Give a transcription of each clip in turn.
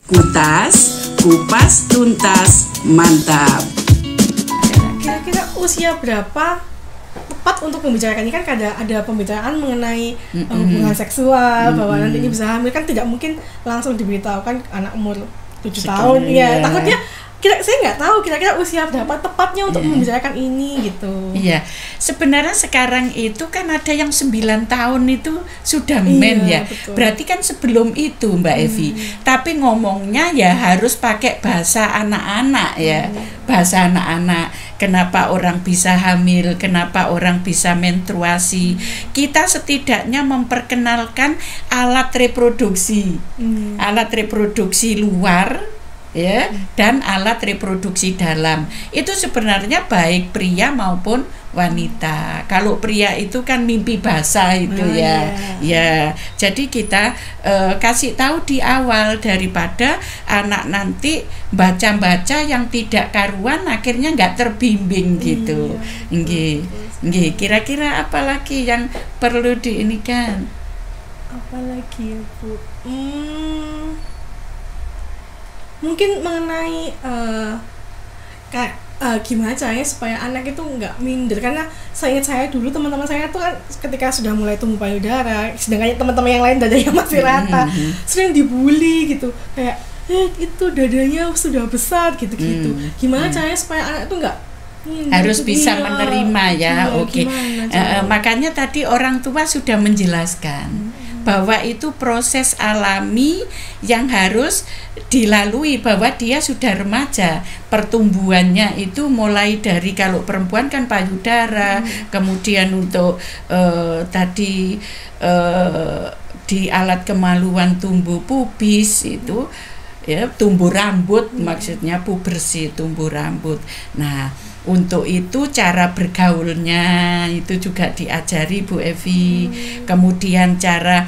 Kutas, kupas, tuntas, mantap. Kira-kira usia berapa tepat untuk membicarakan ini? Kan ada pembicaraan mengenai hubungan seksual, bahwa nanti ini bisa hamil, kan tidak mungkin langsung diberitahukan anak umur 7 tahun. Ya, takutnya saya nggak tahu kira-kira usia berapa tepatnya untuk membicarakan ini gitu. Iya, sebenarnya sekarang itu kan ada yang 9 tahun itu sudah men ya. Betul. Berarti kan sebelum itu Mbak Evi. Tapi ngomongnya ya harus pakai bahasa anak-anak ya. Bahasa anak-anak. Kenapa orang bisa hamil, kenapa orang bisa menstruasi. Kita setidaknya memperkenalkan alat reproduksi. Alat reproduksi luar ya, dan alat reproduksi dalam. Itu sebenarnya baik pria maupun wanita. Kalau pria itu kan mimpi basah itu ya. Jadi kita kasih tahu di awal daripada anak nanti baca-baca yang tidak karuan akhirnya nggak terbimbing gitu. Nggih. Kira-kira apa lagi yang perlu diinikan? Apalagi Bu? Mungkin mengenai gimana caranya supaya anak itu nggak minder, karena saya dulu teman-teman saya tuh kan ketika sudah mulai tumbuh payudara, sedangkan teman-teman yang lain dadanya masih rata, sering dibully gitu, kayak itu dadanya sudah besar gitu-gitu. Gimana caranya supaya anak itu nggak harus bisa menerima ya. Oke. Makanya tadi orang tua sudah menjelaskan bahwa itu proses alami yang harus dilalui, bahwa dia sudah remaja. Pertumbuhannya itu mulai dari, kalau perempuan kan payudara, kemudian untuk tadi di alat kemaluan tumbuh pubis itu ya, tumbuh rambut, maksudnya pubersi, tumbuh rambut. Nah, untuk itu cara bergaulnya itu juga diajari Bu Evi. Kemudian cara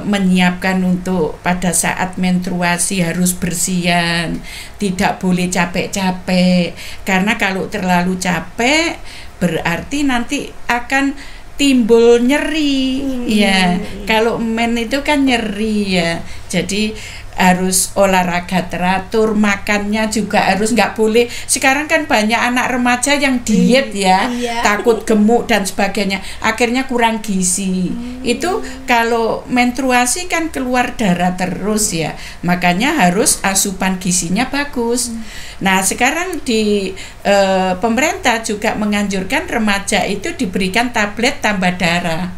menyiapkan untuk pada saat menstruasi harus bersihan, tidak boleh capek-capek, karena kalau terlalu capek berarti nanti akan timbul nyeri. Ya, kalau men itu kan nyeri ya. Jadi harus olahraga teratur, makannya juga harus, nggak boleh. Sekarang kan banyak anak remaja yang diet ya, takut gemuk dan sebagainya, akhirnya kurang gizi. Itu kalau menstruasi kan keluar darah terus ya, makanya harus asupan gizinya bagus. Nah, sekarang di pemerintah juga menganjurkan remaja itu diberikan tablet tambah darah.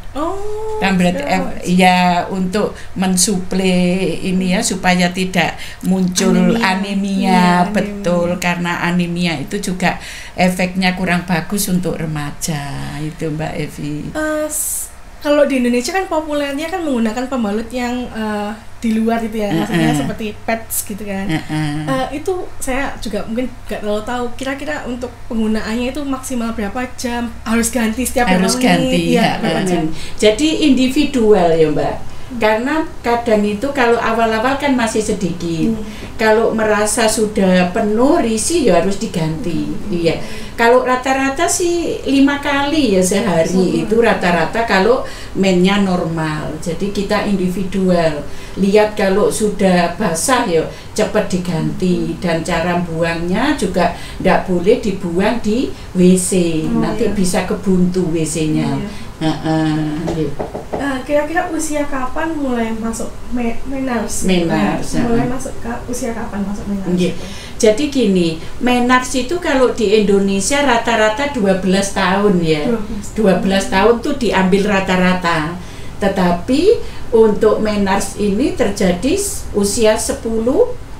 Tablet ya, untuk mensuplai ini ya, supaya tidak muncul anemia. Betul, karena anemia itu juga efeknya kurang bagus untuk remaja itu Mbak Evi. Kalau di Indonesia kan populernya kan menggunakan pembalut yang di luar itu ya, maksudnya seperti pads gitu kan. Itu saya juga mungkin nggak terlalu tahu kira-kira untuk penggunaannya itu maksimal berapa jam, harus ganti setiap harus ganti berapa jam. Jadi individual ya Mbak, karena kadang itu kalau awal-awal kan masih sedikit, kalau merasa sudah penuh risih ya harus diganti. Iya, kalau rata-rata sih 5 kali ya sehari, itu rata-rata kalau mennya normal. Jadi kita individual, lihat kalau sudah basah ya cepat diganti, dan cara buangnya juga tidak boleh dibuang di WC, nanti bisa kebuntu WC-nya. Kira-kira usia kapan mulai masuk menars? Mulai masuk ke usia kapan masuk menars? Jadi gini, menars itu kalau di Indonesia rata-rata 12 tahun ya. 12 tahun tuh diambil rata-rata. Tetapi untuk menars ini terjadi usia 10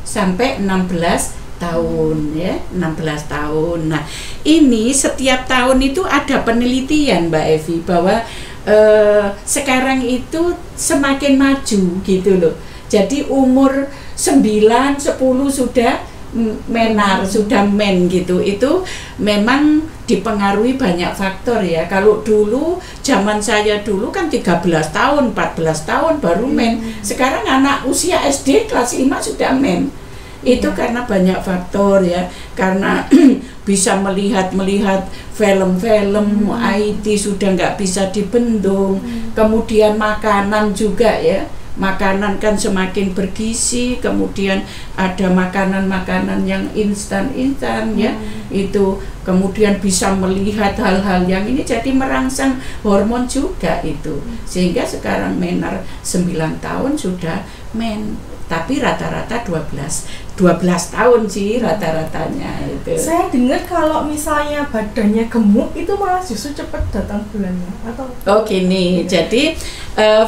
sampai 16 tahun ya, 16 tahun. Nah, ini setiap tahun itu ada penelitian Mbak Evi bahwa sekarang itu semakin maju gitu loh. Jadi umur 9, 10 sudah menar, sudah men gitu. Itu memang dipengaruhi banyak faktor ya. Kalau dulu, zaman saya dulu kan 13 tahun, 14 tahun baru men. Sekarang anak usia SD kelas 5 sudah men. Itu karena banyak faktor ya, karena bisa melihat film-film IT sudah nggak bisa dibendung, kemudian makanan juga ya, makanan kan semakin bergizi, kemudian ada makanan-makanan yang instan-instan ya, itu kemudian bisa melihat hal-hal yang ini, jadi merangsang hormon juga itu, sehingga sekarang menar 9 tahun sudah tapi rata-rata 12 tahun sih rata-ratanya itu. Saya dengar kalau misalnya badannya gemuk itu malah justru cepat datang bulannya, atau? Oh gini, jadi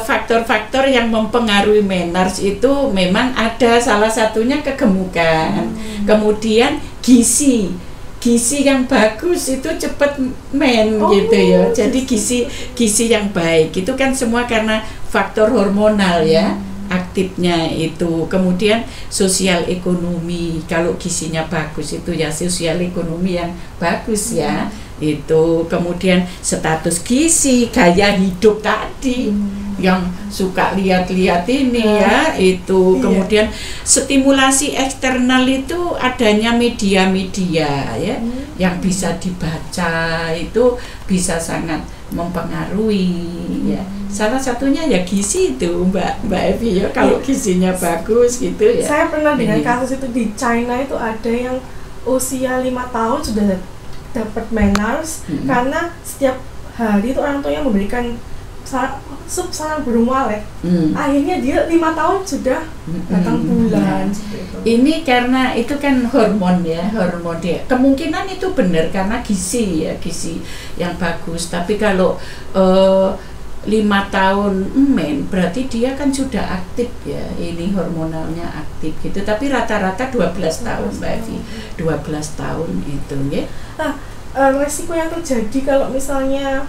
faktor-faktor yang mempengaruhi menars itu memang ada, salah satunya kegemukan, kemudian gizi yang bagus itu cepat gitu ya. Jadi gizi yang baik itu kan semua karena faktor hormonal ya, aktifnya itu. Kemudian sosial ekonomi, kalau gizinya bagus itu ya sosial ekonomi yang bagus ya itu. Kemudian status gizi, gaya hidup tadi yang suka lihat-lihat ini ya itu. Kemudian stimulasi eksternal itu adanya media-media ya yang bisa dibaca, itu bisa sangat mempengaruhi ya. Salah satunya ya gizi itu Mbak Evi ya, kalau gizinya bagus gitu ya. Saya pernah dengan kasus itu di China, itu ada yang usia 5 tahun sudah dapat menars karena setiap hari itu orang tuanya memberikan sup sarang burung walet. Akhirnya dia 5 tahun sudah datang bulan. Ini karena itu kan hormon ya, hormon dia. Kemungkinan itu benar karena gizi ya, gizi yang bagus. Tapi kalau 5 tahun berarti dia kan sudah aktif ya, ini hormonalnya aktif gitu. Tapi rata-rata 12 tahun Mbak Evi, 12 tahun itu ya. Resiko yang terjadi kalau misalnya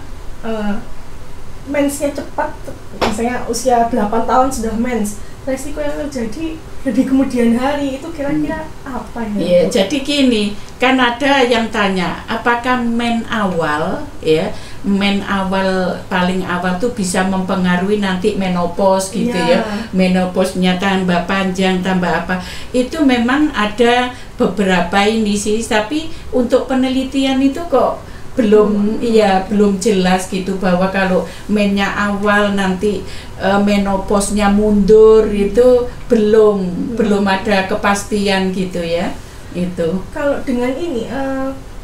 mensnya cepat, misalnya usia 8 tahun sudah mens, resiko yang terjadi di kemudian hari itu kira-kira apa ya? Iya, jadi gini, kan ada yang tanya, apakah men awal ya, men awal paling awal tuh bisa mempengaruhi nanti menopause gitu ya, menopausnya tambah panjang, tambah apa? Itu memang ada beberapa ini sih, tapi untuk penelitian itu kok belum jelas gitu, bahwa kalau mennya awal nanti menopausnya mundur itu belum ada kepastian gitu ya itu. Kalau dengan ini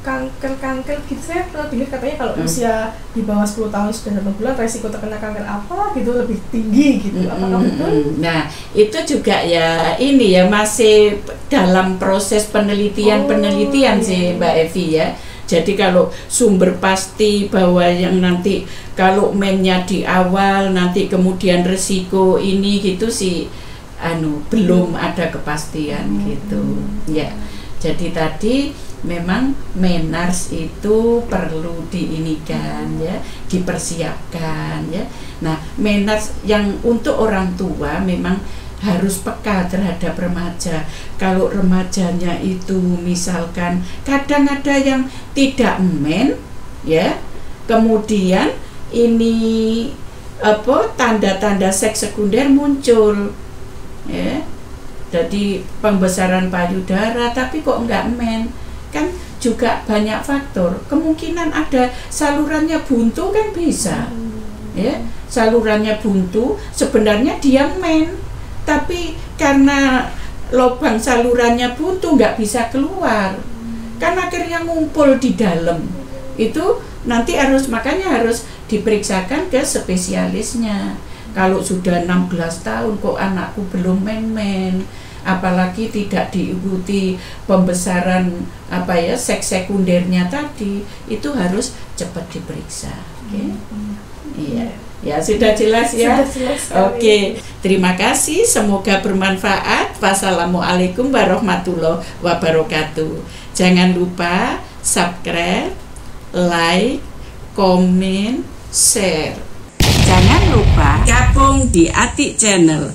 kanker gitu, saya pernah dengar katanya kalau usia di bawah 10 tahun sudah 1 bulan resiko terkena kanker apa gitu lebih tinggi gitu. Apakah betul? Nah itu juga ya ini ya masih dalam proses penelitian sih Mbak Evi ya. Jadi kalau sumber pasti bahwa yang nanti kalau mennya di awal nanti kemudian resiko ini gitu sih belum ada kepastian gitu ya. Jadi tadi memang menars itu perlu diinikan ya, dipersiapkan ya. Nah menars yang untuk orang tua memang harus peka terhadap remaja. Kalau remajanya itu misalkan kadang ada yang tidak men ya, kemudian ini tanda-tanda seks sekunder muncul ya, jadi pembesaran payudara tapi kok enggak men, kan juga banyak faktor. Kemungkinan ada salurannya buntu kan bisa ya, salurannya buntu sebenarnya dia men, tapi karena lubang salurannya buntu nggak bisa keluar, kan akhirnya ngumpul di dalam. Itu nanti makanya harus diperiksakan ke spesialisnya. Kalau sudah 16 tahun kok anakku belum men, apalagi tidak diikuti pembesaran seks sekundernya tadi, itu harus cepat diperiksa. Iya. Ya sudah jelas ya. Oke, terima kasih, semoga bermanfaat. Wassalamualaikum warahmatullahi wabarakatuh. Jangan lupa subscribe, like, komen, share. Jangan lupa gabung di Atik Channel.